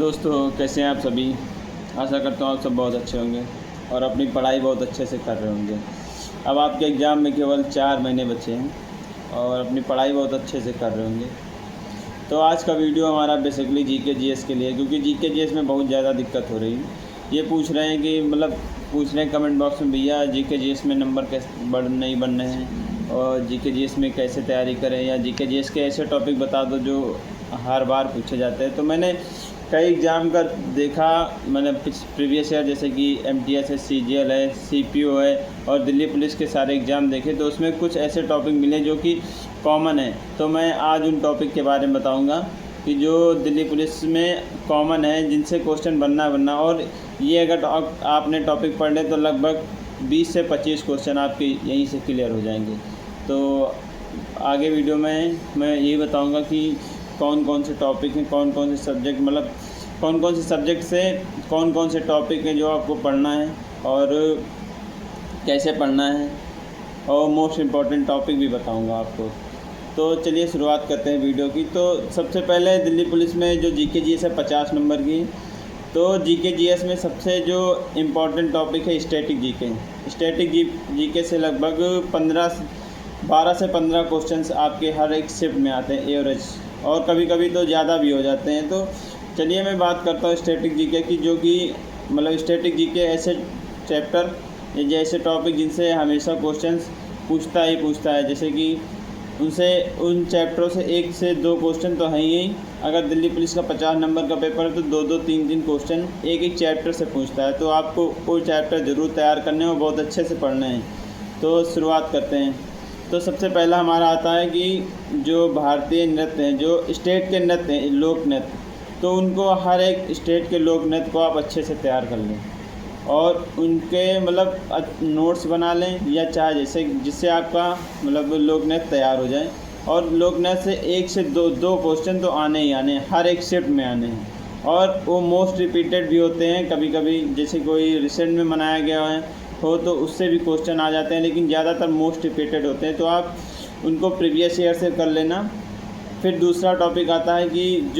दोस्तों, कैसे हैं आप सभी। आशा करता हूँ आप सब बहुत अच्छे होंगे और अपनी पढ़ाई बहुत अच्छे से कर रहे होंगे। अब आपके एग्ज़ाम में केवल 4 महीने बचे हैं और अपनी पढ़ाई बहुत अच्छे से कर रहे होंगे। तो आज का वीडियो हमारा बेसिकली जीके जीएस के लिए, क्योंकि जीके जीएस में बहुत ज़्यादा दिक्कत हो रही है। ये पूछ रहे हैं कि पूछ रहे हैं कमेंट बॉक्स में, भैया जीके जीएस में नंबर कैसे नहीं बन रहे हैं और जीके जीएस में कैसे तैयारी करें, या जीके जीएस के ऐसे टॉपिक बता दो जो हर बार पूछे जाते हैं। तो मैंने कई एग्ज़ाम का देखा, मैंने प्रीवियस ईयर जैसे कि एमटीएस है, सीजीएल है, सीपीओ है और दिल्ली पुलिस के सारे एग्ज़ाम देखे, तो उसमें कुछ ऐसे टॉपिक मिले जो कि कॉमन है। तो मैं आज उन टॉपिक के बारे में बताऊंगा कि जो दिल्ली पुलिस में कॉमन है, जिनसे क्वेश्चन बनना और ये अगर आपने टॉपिक पढ़ ले तो लगभग 20 से 25 क्वेश्चन आपके यहीं से क्लियर हो जाएंगे। तो आगे वीडियो में मैं यही बताऊंगा कि कौन कौन से टॉपिक हैं, कौन कौन से सब्जेक्ट, कौन कौन से सब्जेक्ट से कौन कौन से टॉपिक हैं जो आपको पढ़ना है और कैसे पढ़ना है, और मोस्ट इम्पॉर्टेंट टॉपिक भी बताऊंगा आपको। तो चलिए शुरुआत करते हैं वीडियो की। तो सबसे पहले दिल्ली पुलिस में जो जीके जीएस है 50 नंबर की, तो जीके जीएस में सबसे जो इम्पॉर्टेंट टॉपिक है स्टैटिक जीके। स्टैटिक जीके से लगभग 12 से 15 क्वेश्चंस आपके हर एक शिफ्ट में आते हैं एवरेज, और कभी कभी तो ज़्यादा भी हो जाते हैं। तो चलिए मैं बात करता हूँ स्टैटिक जीके की, जो कि स्टैटिक जीके ऐसे चैप्टर या ऐसे टॉपिक जिनसे हमेशा क्वेश्चंस पूछता है, जैसे कि उन चैप्टरों से 1 से 2 क्वेश्चन तो हैं ही। अगर दिल्ली पुलिस का 50 नंबर का पेपर है तो 2-2, 3-3 क्वेश्चन एक चैप्टर से पूछता है। तो आपको वो चैप्टर ज़रूर तैयार करने हैं और बहुत अच्छे से पढ़ने हैं। तो शुरुआत करते हैं। तो सबसे पहला हमारा आता है कि जो भारतीय नृत्य हैं, जो स्टेट के नृत्य हैं, लोक नृत्य, तो उनको हर एक स्टेट के लोक नृत्य को आप अच्छे से तैयार कर लें और उनके नोट्स बना लें, या चाहे जिससे आपका लोक नृत्य तैयार हो जाए। और लोक नृत्य से 1 से 2 क्वेश्चन तो आने ही आने, हर एक शिफ्ट में आने हैं, और वो मोस्ट रिपीटेड भी होते हैं। कभी कभी जैसे कोई रिसेंट में मनाया गया हो तो उससे भी क्वेश्चन आ जाते हैं, लेकिन ज़्यादातर मोस्ट रिपीटेड होते हैं। तो आप उनको प्रीवियस ईयर से कर लेना। फिर दूसरा टॉपिक आता है कि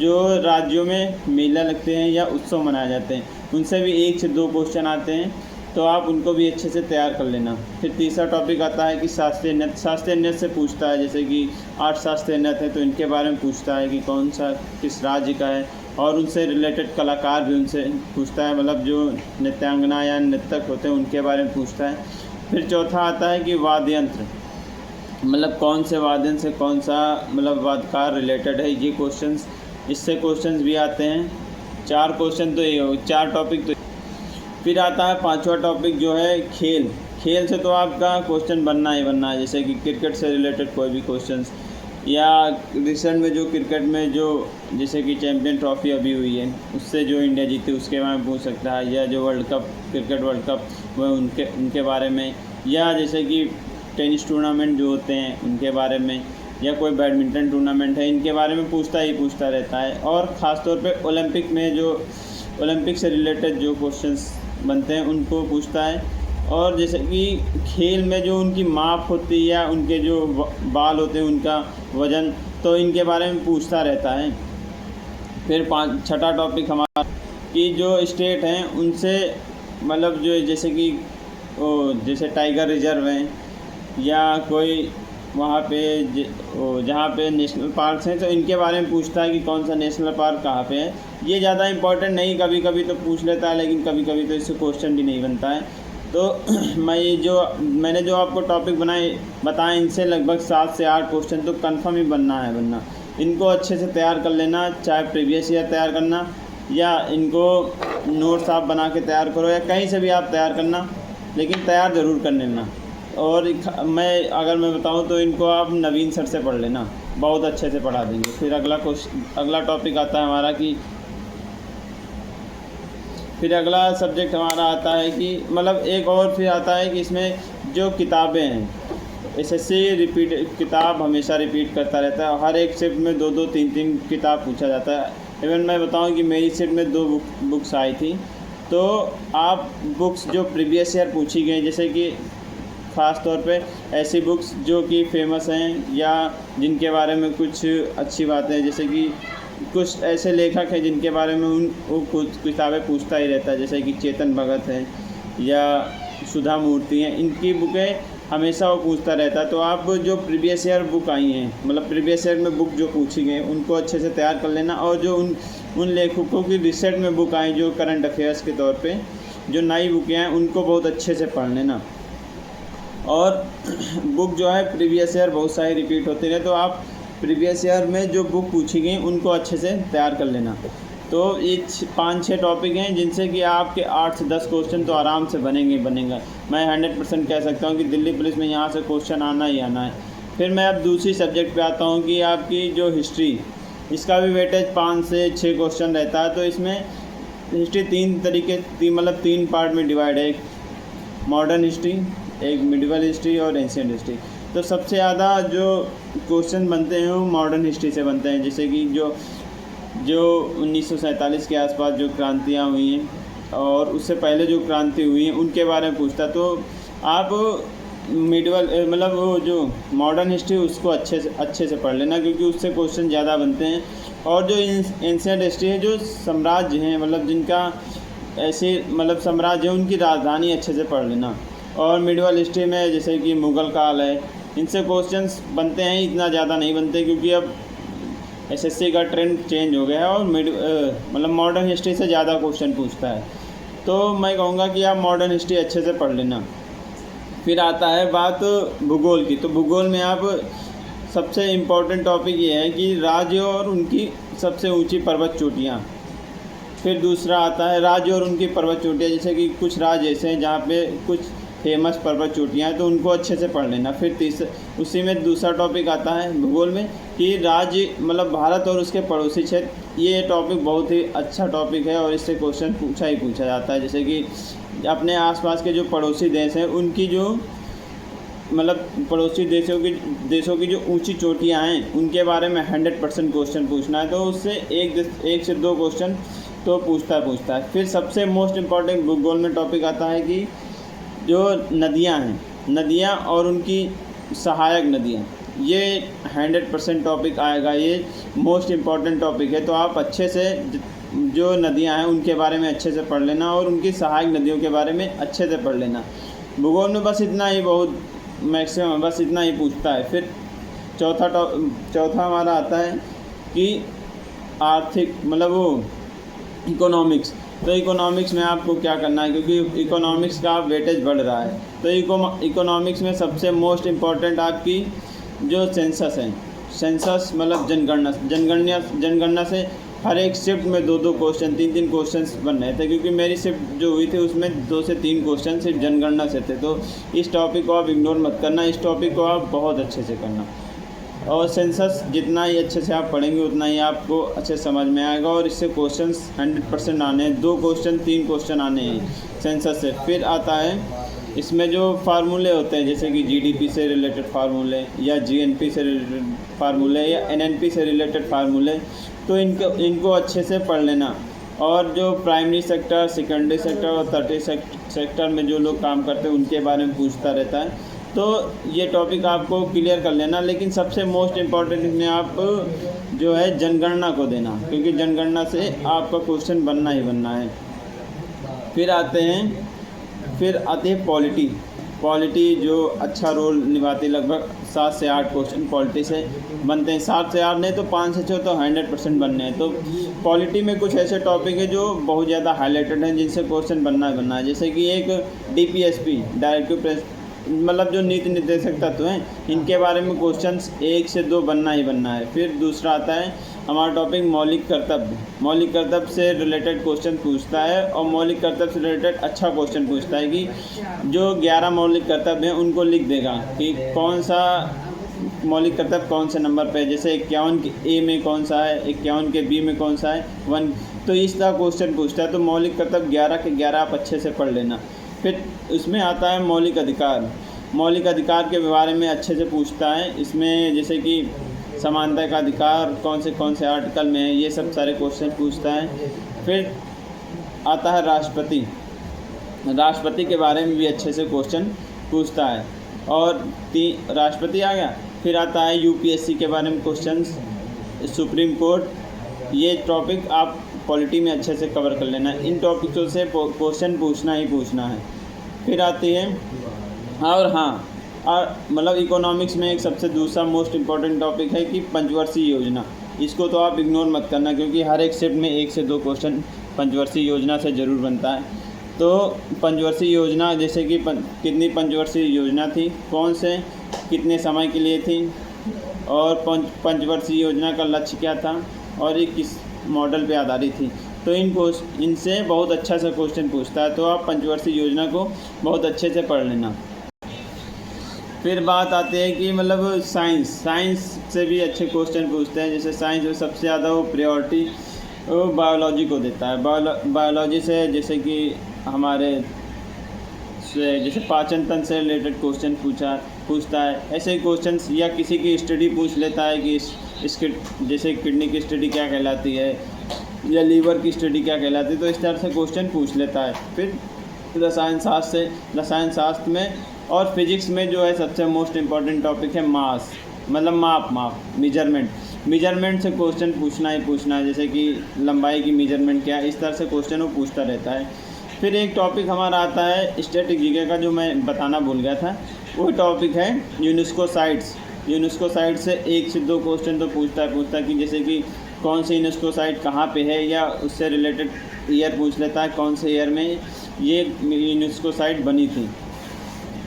जो राज्यों में मेला लगते हैं या उत्सव मनाए जाते हैं, उनसे भी 1 से 2 क्वेश्चन आते हैं, तो आप उनको भी अच्छे से तैयार कर लेना। फिर तीसरा टॉपिक आता है कि शास्त्रीय नृत्य से पूछता है, जैसे कि 8 शास्त्रीय नृत्य है तो इनके बारे में पूछता है कि कौन सा किस राज्य का है, और उनसे रिलेटेड कलाकार भी उनसे पूछता है, जो नृत्यांगना या नृत्यक होते हैं उनके बारे में पूछता है। फिर चौथा आता है कि वाद्य यंत्र, कौन से वादन से कौन सा वादकार रिलेटेड है, ये क्वेश्चंस, इससे क्वेश्चंस भी आते हैं। 4 क्वेश्चन तो ये हो, 4 टॉपिक। तो फिर आता है 5वां टॉपिक जो है खेल से तो आपका क्वेश्चन बनना ही बनना है, जैसे कि क्रिकेट से रिलेटेड कोई भी क्वेश्चंस, या रिसेंट में जो क्रिकेट में जो जैसे कि चैम्पियन ट्रॉफी अभी हुई है उससे जो इंडिया जीती उसके बारे में पूछ सकता है, या जो क्रिकेट वर्ल्ड कप वो उनके बारे में, या जैसे कि टेनिस टूर्नामेंट जो होते हैं उनके बारे में, या कोई बैडमिंटन टूर्नामेंट है, इनके बारे में पूछता रहता है। और ख़ास तौर पे ओलंपिक से रिलेटेड जो क्वेश्चंस बनते हैं उनको पूछता है। और जैसे कि खेल में जो उनकी माप होती है या उनके जो बाल होते हैं उनका वज़न, तो इनके बारे में पूछता रहता है। फिर 6वां टॉपिक हमारा कि जो स्टेट हैं उनसे जो जैसे कि जैसे टाइगर रिजर्व हैं, या कोई वहाँ पे जहाँ पे नेशनल पार्क्स हैं, तो इनके बारे में पूछता है कि कौन सा नेशनल पार्क कहाँ पे है। ये ज़्यादा इम्पोर्टेंट नहीं, कभी कभी तो पूछ लेता है, लेकिन कभी कभी तो इससे क्वेश्चन भी नहीं बनता है। तो मैंने जो आपको टॉपिक बताए इनसे लगभग 7 से 8 क्वेश्चन तो कंफर्म ही बनना। इनको अच्छे से तैयार कर लेना, चाहे प्रीवियस ईयर तैयार करना या इनको नोट्स आप बना के तैयार करो, या कहीं से भी आप तैयार करना, लेकिन तैयार ज़रूर कर लेना। और अगर मैं बताऊं तो इनको आप नवीन सर से पढ़ लेना, बहुत अच्छे से पढ़ा देंगे। फिर अगला टॉपिक आता है हमारा कि फिर अगला सब्जेक्ट हमारा आता है कि एक और फिर आता है कि इसमें जो किताबें हैं, एसएससी किताब हमेशा रिपीट करता रहता है। हर एक शिफ्ट में 2-2, 3-3 किताब पूछा जाता है। इवन मैं बताऊं कि मेरी शिफ्ट में 2 बुक्स आई थी। तो आप बुक्स जो प्रीवियस ईयर पूछी गई, जैसे कि ख़ास तौर पे ऐसी बुक्स जो कि फेमस हैं या जिनके बारे में कुछ अच्छी बातें हैं, जैसे कि कुछ ऐसे लेखक हैं जिनके बारे में वो कुछ किताबें पूछता ही रहता है, जैसे कि चेतन भगत हैं या सुधा मूर्ति हैं, इनकी बुकें हमेशा वो पूछता रहता है। तो आप जो प्रीवियस ईयर बुक आई हैं, मतलब प्रीवियस ईयर में बुक जो पूछी गई उनको अच्छे से तैयार कर लेना, और जो उन लेखकों की रिसेंट में बुक आई जो करंट अफेयर्स के तौर पे जो नई बुकें हैं उनको बहुत अच्छे से पढ़ लेना। और बुक जो है प्रीवियस ईयर बहुत सारी रिपीट होती रहे, तो आप प्रीवियस ईयर में जो बुक पूछी गई उनको अच्छे से तैयार कर लेना। तो ये 5-6 टॉपिक हैं जिनसे कि आपके 8 से 10 क्वेश्चन तो आराम से बनेंगे। मैं 100% कह सकता हूँ कि दिल्ली पुलिस में यहाँ से क्वेश्चन आना ही आना है। फिर मैं अब दूसरी सब्जेक्ट पे आता हूँ कि आपकी जो हिस्ट्री, इसका भी वेटेज 5 से 6 क्वेश्चन रहता है। तो इसमें हिस्ट्री 3 पार्ट में डिवाइड है, एक मॉडर्न हिस्ट्री, एक मिडिवल हिस्ट्री और एंशिएंट हिस्ट्री। तो सबसे ज़्यादा जो क्वेश्चन बनते हैं वो मॉडर्न हिस्ट्री से बनते हैं, जैसे कि जो 1947 के आसपास जो क्रांतियाँ हुई हैं और उससे पहले जो क्रांति हुई हैं उनके बारे में पूछता। तो आप मिडिवल मतलब वो जो मॉडर्न हिस्ट्री उसको अच्छे से पढ़ लेना, क्योंकि उससे क्वेश्चन ज़्यादा बनते हैं। और जो एंशिएंट हिस्ट्री है, जो साम्राज्य हैं, मतलब जिनका ऐसे मतलब साम्राज्य है, उनकी राजधानी अच्छे से पढ़ लेना। और मिडिवल हिस्ट्री में जैसे कि मुग़ल काल है, इनसे क्वेश्चंस बनते हैं, इतना ज़्यादा नहीं बनते, क्योंकि अब एसएससी का ट्रेंड चेंज हो गया है और मतलब मॉडर्न हिस्ट्री से ज़्यादा क्वेश्चन पूछता है। तो मैं कहूँगा कि आप मॉडर्न हिस्ट्री अच्छे से पढ़ लेना। फिर आता है बात भूगोल की। तो भूगोल में आप सबसे इम्पोर्टेंट टॉपिक ये है कि राज्य और उनकी सबसे ऊंची पर्वत चोटियाँ। फिर दूसरा आता है राज्य और उनकी पर्वत चोटियाँ, जैसे कि कुछ राज्य ऐसे हैं जहाँ पे कुछ फेमस पर्वत चोटियाँ हैं, तो उनको अच्छे से पढ़ लेना। फिर उसी में दूसरा टॉपिक आता है भूगोल में कि राज्य मतलब भारत और उसके पड़ोसी क्षेत्र। ये टॉपिक बहुत ही अच्छा टॉपिक है और इससे क्वेश्चन पूछा जाता है, जैसे कि अपने आसपास के जो पड़ोसी देश हैं उनकी जो मतलब पड़ोसी देशों की जो ऊंची चोटियाँ हैं उनके बारे में 100% क्वेश्चन पूछना है। तो उससे एक से 2 क्वेश्चन तो पूछता है। फिर सबसे मोस्ट इम्पॉर्टेंट भूगोल में टॉपिक आता है कि जो नदियाँ हैं, नदियाँ और उनकी सहायक नदियाँ, ये 100% टॉपिक आएगा। ये मोस्ट इम्पॉर्टेंट टॉपिक है। तो आप अच्छे से जो नदियाँ हैं उनके बारे में अच्छे से पढ़ लेना और उनकी सहायक नदियों के बारे में अच्छे से पढ़ लेना। भूगोल में बस इतना ही, बहुत मैक्सिमम बस इतना ही पूछता है। फिर चौथा हमारा आता है कि आर्थिक मतलब वो इकोनॉमिक्स। तो इकोनॉमिक्स में आपको क्या करना है, क्योंकि इकोनॉमिक्स का वेटेज बढ़ रहा है। तो इकोनॉमिक्स में सबसे मोस्ट इम्पॉर्टेंट आपकी जो सेंसस है, सेंसस मतलब जनगणना से हर एक शिफ्ट में 2-2 क्वेश्चन 3-3 क्वेश्चंस बन रहे थे, क्योंकि मेरी शिफ्ट जो हुई थी उसमें 2 से 3 क्वेश्चन सिर्फ जनगणना से थे। तो इस टॉपिक को आप इग्नोर मत करना, इस टॉपिक को आप बहुत अच्छे से करना। और सेंसस जितना ही अच्छे से आप पढ़ेंगे उतना ही आपको अच्छे समझ में आएगा और इससे क्वेश्चंस 100% आने हैं। 2 क्वेश्चन 3 क्वेश्चन आने हैं सेंसस से। फिर आता है इसमें जो फार्मूले होते हैं, जैसे कि जीडीपी से रिलेटेड फार्मूले या जीएनपी से रिलेटेड फार्मूले या एनएनपी से रिलेटेड फार्मूले, तो इनको अच्छे से पढ़ लेना। और जो प्राइमरी सेक्टर, सेकेंडरी सेक्टर और टर्टियरी सेक्टर में जो लोग काम करते हैं उनके बारे में पूछता रहता है। तो ये टॉपिक आपको क्लियर कर लेना। लेकिन सबसे मोस्ट इम्पॉर्टेंट इसमें आप जो है जनगणना को देना, क्योंकि जनगणना से आपका क्वेश्चन बनना ही बनना है। फिर आती है पॉलिटी जो अच्छा रोल निभाती है। लगभग 7 से 8 क्वेश्चन पॉलिटी से बनते हैं। 7 से 8 नहीं तो 5 से 6 तो 100% बनने हैं। तो पॉलिटी में कुछ ऐसे टॉपिक है जो बहुत ज़्यादा हाईलाइटेड हैं, जिनसे क्वेश्चन बनना है। जैसे कि एक डीपीएसपी डायरेक्टिव मतलब जो नीति निर्देशक तत्व हैं, इनके बारे में क्वेश्चंस 1 से 2 बनना ही बनना है। फिर दूसरा आता है हमारा टॉपिक मौलिक कर्तव्य से रिलेटेड क्वेश्चन पूछता है और मौलिक कर्तव्य से रिलेटेड अच्छा क्वेश्चन पूछता है कि जो 11 मौलिक कर्तव्य हैं उनको लिख देगा कि कौन सा मौलिक कर्तव्य कौन से नंबर पे है। जैसे 51 के ए में कौन सा है, 51 के बी में कौन सा है, 1। तो इस तरह क्वेश्चन पूछता है। तो मौलिक कर्तव्य 11 के 11 आप अच्छे से पढ़ लेना। फिर उसमें आता है मौलिक अधिकार के बारे में अच्छे से पूछता है। इसमें जैसे कि समानता का अधिकार कौन से आर्टिकल में है, ये सब सारे क्वेश्चन पूछता है। फिर आता है राष्ट्रपति के बारे में भी अच्छे से क्वेश्चन पूछता है। और राष्ट्रपति आ गया। फिर आता है यूपीएससी के बारे में क्वेश्चन, सुप्रीम कोर्ट ये टॉपिक आप पॉलिटी में अच्छे से कवर कर लेना। इन टॉपिकों से क्वेश्चन पूछना ही पूछना है। फिर आती है और हाँ, और मतलब इकोनॉमिक्स में एक सबसे दूसरा मोस्ट इम्पॉर्टेंट टॉपिक है कि पंचवर्षीय योजना। इसको तो आप इग्नोर मत करना, क्योंकि हर एक शिफ्ट में 1 से 2 क्वेश्चन पंचवर्षीय योजना से ज़रूर बनता है। तो पंचवर्षीय योजना जैसे कि कितनी पंचवर्षीय योजना थी, कौन से कितने समय के लिए थी, और पंचवर्षीय योजना का लक्ष्य क्या था, और ये किस मॉडल पे आधारित थी। तो इनसे बहुत अच्छा सा क्वेश्चन पूछता है। तो आप पंचवर्षीय योजना को बहुत अच्छे से पढ़ लेना। फिर बात आती है कि मतलब साइंस से भी अच्छे क्वेश्चन पूछते हैं। जैसे साइंस में सबसे ज़्यादा वो प्रायोरिटी वो बायोलॉजी को देता है। बायोलॉजी से जैसे कि हमारे जैसे पाचन तंत्र से रिलेटेड क्वेश्चन पूछता है। ऐसे क्वेश्चन, या किसी की स्टडी पूछ लेता है कि इसके जैसे किडनी की स्टडी क्या कहलाती है, या लीवर की स्टडी क्या कहलाती है। तो इस तरह से क्वेश्चन पूछ लेता है। फिर रसायन शास्त्र में और फिजिक्स में जो है सबसे मोस्ट इम्पॉर्टेंट टॉपिक है मास, मतलब माप मेजरमेंट से क्वेश्चन पूछना ही पूछना है। जैसे कि लंबाई की मेजरमेंट क्या है, इस तरह से क्वेश्चन वो पूछता रहता है। फिर एक टॉपिक हमारा आता है स्टैटिक जीके का, जो मैं बताना भूल गया था। वो टॉपिक है यूनेस्को साइट से 1 से 2 क्वेश्चन तो पूछता है कि जैसे कि कौन सी यूनेस्को साइट कहाँ पे है, या उससे रिलेटेड ईयर पूछ लेता है, कौन से ईयर में ये यूनेस्को साइट बनी थी।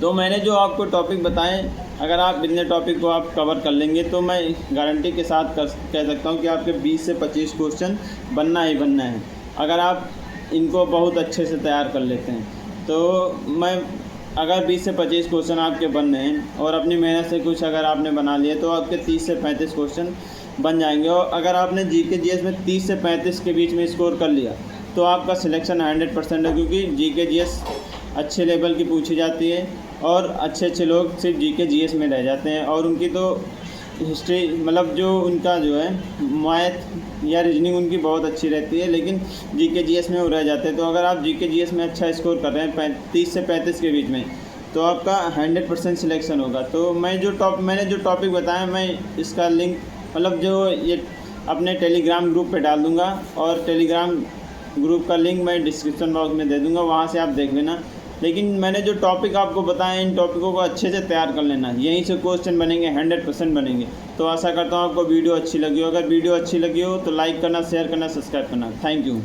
तो मैंने जो आपको टॉपिक बताए, अगर आप इतने टॉपिक को आप कवर कर लेंगे तो मैं गारंटी के साथ कह सकता हूँ कि आपके 20 से 25 क्वेश्चन बनना ही बनना है, अगर आप इनको बहुत अच्छे से तैयार कर लेते हैं। तो मैं अगर 20 से 25 क्वेश्चन आपके बन रहे हैं और अपनी मेहनत से कुछ अगर आपने बना लिए, तो आपके 30 से 35 क्वेश्चन बन जाएंगे। और अगर आपने जीके जीएस में 30 से 35 के बीच में स्कोर कर लिया, तो आपका सिलेक्शन 100% है, क्योंकि जीके जीएस अच्छे लेवल की पूछी जाती है और अच्छे लोग सिर्फ जीके जीएस में रह जाते हैं। और उनकी तो हिस्ट्री, मतलब जो उनका जो है मैथ या रीजनिंग उनकी बहुत अच्छी रहती है, लेकिन जीके जीएस में वो रह जाते हैं। तो अगर आप जीके जीएस में अच्छा स्कोर कर रहे हैं 30 से 35 के बीच में, तो आपका 100% सिलेक्शन होगा। तो मैंने जो टॉपिक बताया, मैं इसका लिंक मतलब जो ये अपने टेलीग्राम ग्रुप पे डाल दूँगा, और टेलीग्राम ग्रुप का लिंक मैं डिस्क्रिप्शन बॉक्स में दे दूँगा, वहाँ से आप देख लेना। लेकिन मैंने जो टॉपिक आपको बताया, इन टॉपिकों को अच्छे से तैयार कर लेना, यहीं से क्वेश्चन बनेंगे, 100% बनेंगे। तो आशा करता हूँ आपको वीडियो अच्छी लगी हो। अगर वीडियो अच्छी लगी हो तो लाइक करना, शेयर करना, सब्सक्राइब करना। Thank you.